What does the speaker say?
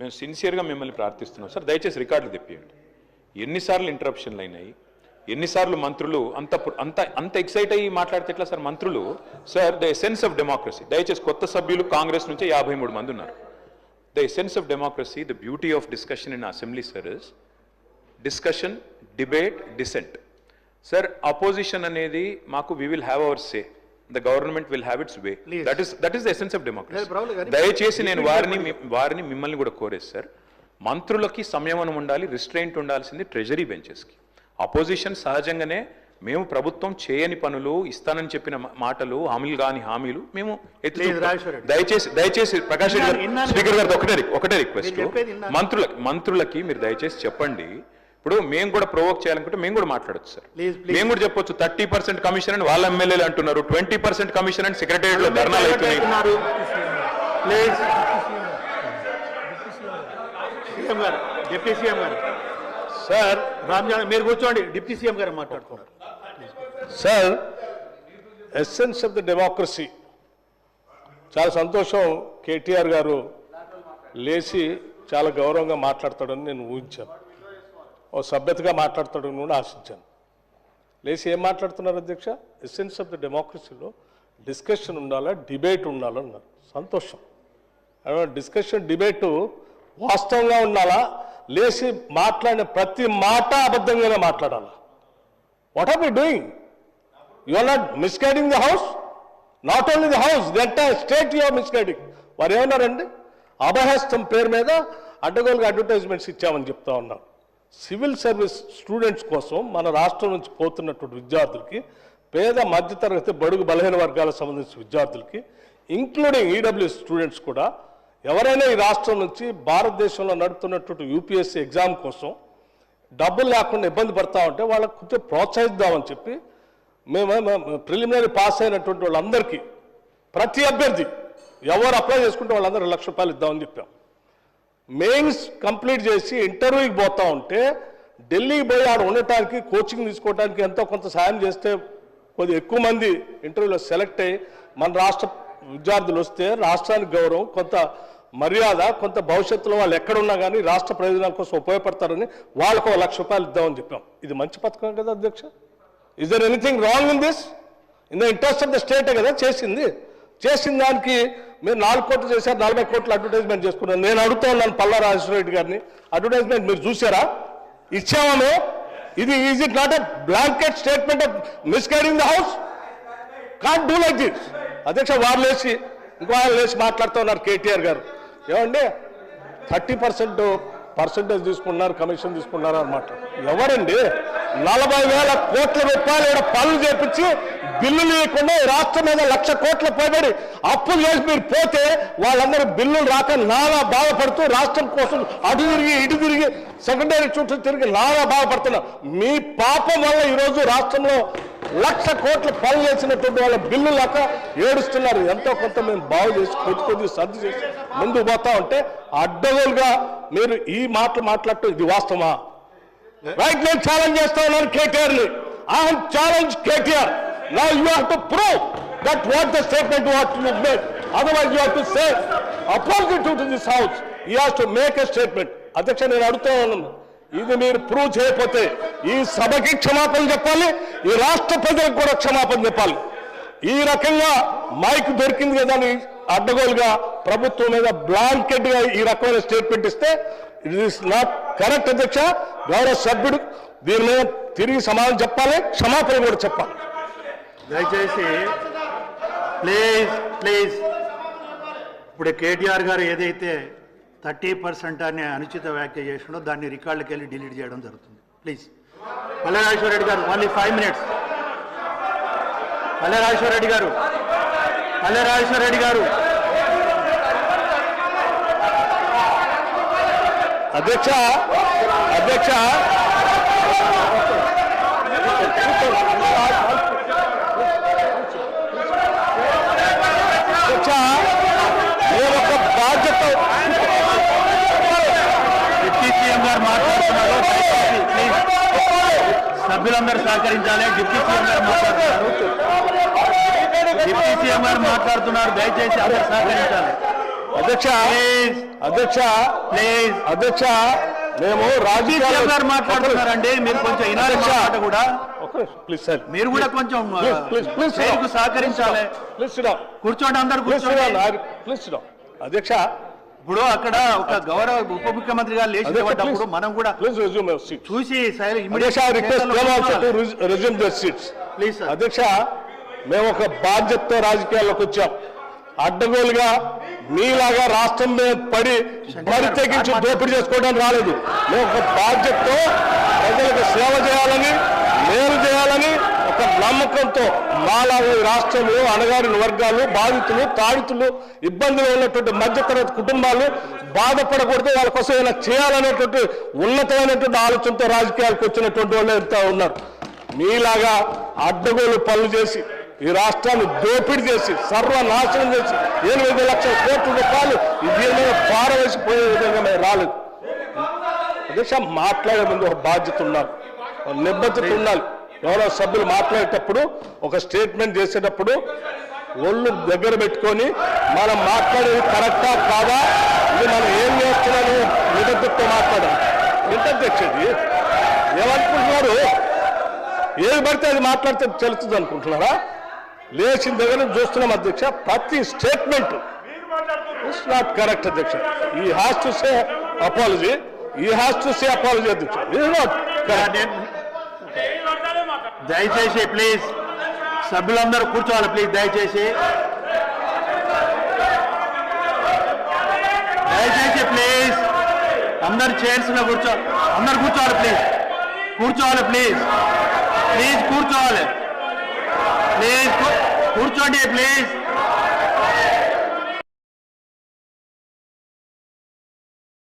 మేము సిన్సియర్గా మిమ్మల్ని ప్రార్థిస్తున్నాం సార్, దయచేసి రికార్డులు తెప్పియండి. ఎన్నిసార్లు ఇంటరప్షన్లు అయినాయి, ఎన్నిసార్లు మంత్రులు అంత అంత అంత ఎక్సైట్ అయ్యి మాట్లాడితే ఎట్లా సార్ మంత్రులు? Sir the essence of democracy, దయచేసి కొత్త సభ్యులు కాంగ్రెస్ నుంచి 53 మంది ఉన్నారు. The essence of democracy, the beauty of discussion in assembly sir is discussion, debate, dissent. Sir opposition అనేది మాకు we will have our say, the government will have its way. That is the essence of democracy. దయచేసి నేను వారిని మిమ్మల్ని కూడా కోరేది sir, మంత్రులకి సంయమనం ఉండాలి, రిస్ట్రెయింట్ ఉండాల్సింది ట్రెజరీ బెంచెస్కి. అపోజిషన్ సహజంగానే మేము ప్రభుత్వం చేయని పనులు, ఇస్తానని చెప్పిన మాటలు, హామీలు కాని హామీలు మేము దయచేసి ప్రకాష్ రెడ్డి గారు, స్పీకర్ గారు ఒకటే రిక్వెస్ట్, మంత్రులకి మీరు దయచేసి చెప్పండి. ఇప్పుడు మేము కూడా ప్రొవోక్ చేయాలనుకుంటే మేము కూడా మాట్లాడచ్చు సార్, మేము కూడా చెప్పొచ్చు 30% కమిషన్ అని వాళ్ళ ఎమ్మెల్యేలు అంటున్నారు, 20% కమిషన్ అని సెక్రటేరియట్ లో ధర్నాలు అవుతున్నాయి. డిప్యూటీ సీఎం గారు సార్, రామ్జాన్ మీరు కూర్చోండి, డిప్యూటీ సీఎం గారు మాట్లాడుతున్నారు. Sir, essence of the democracy, చాలా సంతోషం కేటీఆర్ గారు లేచి చాలా గౌరవంగా మాట్లాడతాడని నేను ఊహించాను, ఓ సభ్యతగా మాట్లాడతాడని కూడా ఆశించాను. లేచి ఏం మాట్లాడుతున్నారు అధ్యక్ష? ఎసెన్స్ ఆఫ్ ద డెమోక్రసీలో డిస్కషన్ ఉండాలా, డిబేట్ ఉండాలన్నారు. సంతోషం. డిస్కషన్, డిబేటు వాస్తవంగా ఉండాలా, లేచి మాట్లాడిన ప్రతి మాట అబద్ధంగానే మాట్లాడాలా? What are we doing? You are not misguiding the house, not only the house, the entire state you are misguiding. వారు ఏమన్నారండి? అభయహస్తం పేరు మీద అడ్డగోలుగా అడ్వర్టైజ్మెంట్స్ ఇచ్చామని చెప్తా ఉన్నారు. సివిల్ సర్వీస్ స్టూడెంట్స్ కోసం మన రాష్ట్రం నుంచి పోతున్నటువంటి విద్యార్థులకి, పేద మధ్యతరగతి బడుగు బలహీన వర్గాలకు సంబంధించిన విద్యార్థులకి, ఇంక్లూడింగ్ ఈడబ్ల్యూఎస్ స్టూడెంట్స్ కూడా, ఎవరైనా ఈ రాష్ట్రం నుంచి భారతదేశంలో నడుపుతున్నటువంటి యూపీఎస్సీ ఎగ్జామ్ కోసం డబ్బులు లేకుండా ఇబ్బంది పడతా ఉంటే వాళ్ళకు కొంచెం ప్రోత్సహిద్దామని చెప్పి మేము ప్రిలిమినరీ పాస్ అయినటువంటి వాళ్ళందరికీ, ప్రతి అభ్యర్థి ఎవరు అప్లై చేసుకుంటే వాళ్ళందరూ ₹1,00,000 ఇద్దామని చెప్పాం. మెయిన్స్ కంప్లీట్ చేసి ఇంటర్వ్యూకి పోతా ఉంటే ఢిల్లీకి పోయి ఆడ ఉండటానికి, కోచింగ్ తీసుకోవడానికి ఎంతో కొంత సాయం చేస్తే కొద్దిగా ఎక్కువ మంది ఇంటర్వ్యూలో సెలెక్ట్ అయ్యి మన రాష్ట్ర విద్యార్థులు వస్తే రాష్ట్రానికి గౌరవం, కొంత మర్యాద, కొంత భవిష్యత్తులో వాళ్ళు ఎక్కడున్నా కానీ రాష్ట్ర ప్రయోజనాల కోసం ఉపయోగపడతారని వాళ్ళకు ₹1,00,000 ఇద్దామని చెప్పాం. ఇది మంచి పథకం కదా అధ్యక్ష? Is there anything wrong in this? In the interest of the స్టేటే కదా చేసిన దానికి మీరు 4 కోట్లు చేశారు, 40 కోట్లు అడ్వర్టైజ్మెంట్ చేసుకున్నారు. నేను అడుగుతా ఉన్నాను పల్లా రాజేశ్వరరెడ్డి గారిని, అడ్వర్టైజ్మెంట్ మీరు చూసారా? ఇచ్చామో? ఇది is it not a blanket statement of misguiding the house? Can't do like this. అధ్యక్ష, వారు లేచి ఇంకో ఆయన లేచి మాట్లాడుతూ ఉన్నారు కేటీఆర్ గారు. ఏమండి 30% తీసుకున్నారు, కమిషన్ తీసుకున్నారు అన్నమాట. ఎవరండి 40,000 కోట్ల రూపాయలు పనులు చేపించి బిల్లులు లేకుండా రాష్ట్రం మీద 1,00,000 కోట్ల పైబడి అప్పులు చేసి మీరు పోతే వాళ్ళందరూ బిల్లులు రాక నానా బాధపడుతూ రాష్ట్రం కోసం అటు తిరిగి ఇటు తిరిగి సెకండరీ చుట్టూ తిరిగి నానా బాధపడుతున్నారు. మీ పాపం వల్ల ఈరోజు రాష్ట్రంలో 1,00,000 కోట్ల పనులు చేసినటువంటి వాళ్ళ బిల్లు లేక ఏడుస్తున్నారు. ఎంతో కొంత మేము బాగు చేసి కొద్ది సర్ది చేసి ముందుకు పోతా ఉంటే అడ్డగోలుగా మీరు ఈ మాటలు మాట్లాడటం ఇది వాస్తవమా? రైట్, నేను ఛాలెంజ్ చేస్తా ఉన్నాను కేటీఆర్ని. I have challenge KTR. Now you have to prove that what the statement what you made. Otherwise you have to say opposite to this house. He has to make a statement. అధ్యక్ష, నేను అడుగుతా ఉన్నాను, ఇది మీరు prove చేయకపోతే ఈ సభకి క్షమాపణ చెప్పాలి, ఈ రాష్ట్ర ప్రజలకు కూడా క్షమాపణ చెప్పాలి. ఈ రకంగా మైక్ దొరికింది కదా అని అడ్డగోలుగా ప్రభుత్వం మీద బ్లాంకెట్ గా ఈ రకమైన స్టేట్మెంట్ ఇస్తే ఇట్ ఈస్ నాట్ కరెక్ట్ అధ్యక్ష. గౌరవ సభ్యుడు దీని మీద తిరిగి సమాధానం చెప్పాలి, క్షమాపణ కూడా చెప్పాలి. దయచేసి ప్లీజ్ ఇప్పుడు కేటీఆర్ గారు ఏదైతే 30% అని అనుచిత వ్యాఖ్య చేసిండో దాన్ని రికార్డులకు వెళ్ళి డిలీట్ చేయడం జరుగుతుంది. ప్లీజ్. పల్లె రాజేశ్వరరెడ్డి గారు, ఓన్లీ 5 minutes. పల్లె రాజేశ్వరరెడ్డి గారు అధ్యక్ష ఒక బాధ్యత డిప్యూటీ సీఎం గారు మాట్లాడుతున్నారు, సభ్యులందరూ సహకరించాలి. డిప్యూటీ సీఎం గారు మాట్లాడుతున్నారు, దయచేసి అందరూ సహకరించాలి. అధ్యక్ష అధ్యక్ష ప్లీజ్ అధ్యక్ష మేము గారు రాజకీయాలు మాట్లాడుతున్నారండి, మీరు కొంచెం వినాలి అధ్యక్ష. మాట కూడా. ప్లీజ్ సార్ మీరు కూడా కొంచెం ప్లీజ్ చైర్కు సహకరించాలి. కూర్చోండి, అందరు కూర్చోండి. ప్లీజ్ అధ్యక్ష ఇప్పుడు అక్కడ ఒక గౌరవ ఉప ముఖ్యమంత్రి గారు లేచి నిలబడ్డప్పుడు మనం కూడా ప్లీజ్ రెజ్యూమ్ సీట్ చూసి అధ్యక్ష request them also to resume the seats please sir. అధ్యక్ష మేము ఒక బాధ్యతతో రాజకీయాల్లోకి వచ్చాం. అడ్డగోలుగా మీలాగా రాష్ట్రం మీద పడి బరి తెగించి దోపిడీ చేసుకోవడానికి రాలేదు. మేము ఒక బాధ్యతతో ప్రజలకు సేవ చేయాలని, మేలు చేయాలని ఒక నమ్మకంతో మాలాగా ఈ రాష్ట్రంలో అణగారిన వర్గాలు, బాధితులు, తాడితులు, ఇబ్బందులు ఉన్నటువంటి మధ్యతరగతి కుటుంబాలు బాధపడకూడదు, వాళ్ళ కోసం ఏమైనా చేయాలనేటువంటి ఉన్నతమైనటువంటి ఆలోచనతో రాజకీయాలకు వచ్చినటువంటి వాళ్ళు ఎంత ఉన్నారు. మీలాగా అడ్డగోలు పనులు చేసి ఈ రాష్ట్రాన్ని దోపిడీ చేసి సర్వనాశనం చేసి 8 లక్షల కోట్ల రూపాయలు దీని మీద పారవేసిపోయే విధంగా మేము రాలేదు. అధ్యక్ష మాట్లాడే ముందు ఒక బాధ్యత ఉండాలి, ఒక నిబద్ధత ఉండాలి. గౌరవ సభ్యులు మాట్లాడేటప్పుడు ఒక స్టేట్మెంట్ చేసేటప్పుడు ఒళ్ళు దగ్గర పెట్టుకొని మనం మాట్లాడేది కరెక్టా కాదా, ఇది మనం ఏం చేస్తున్నాము నిబద్ధతతో మాట్లాడాలి. ఎంత అధ్యక్షది ఏమనుకుంటున్నారు? ఏది పడితే అది మాట్లాడితే తెలుస్తుంది అనుకుంటున్నారా? లేచిన దగ్గర నుంచి చూస్తున్నాం అధ్యక్ష, ప్రతి స్టేట్మెంట్ ఇట్స్ నాట్ కరెక్ట్ అధ్యక్ష. ఈ హ్యాస్ టు సే అపాలజీ, ఈ హ్యాస్ టు సే అపాలజీ అధ్యక్ష. It not correct. దయచేసి ప్లీజ్ సభ్యులందరూ కూర్చోవాలి ప్లీజ్. దయచేసి ప్లీజ్ అందరు చైర్స్ లో కూర్చోవాలి. అందరు కూర్చోవాలి ప్లీజ్. కూర్చోవాలి ప్లీజ్. ప్లీజ్ కూర్చోవాలి. ప్లీజ్ కూర్చోండి ప్లీజ్.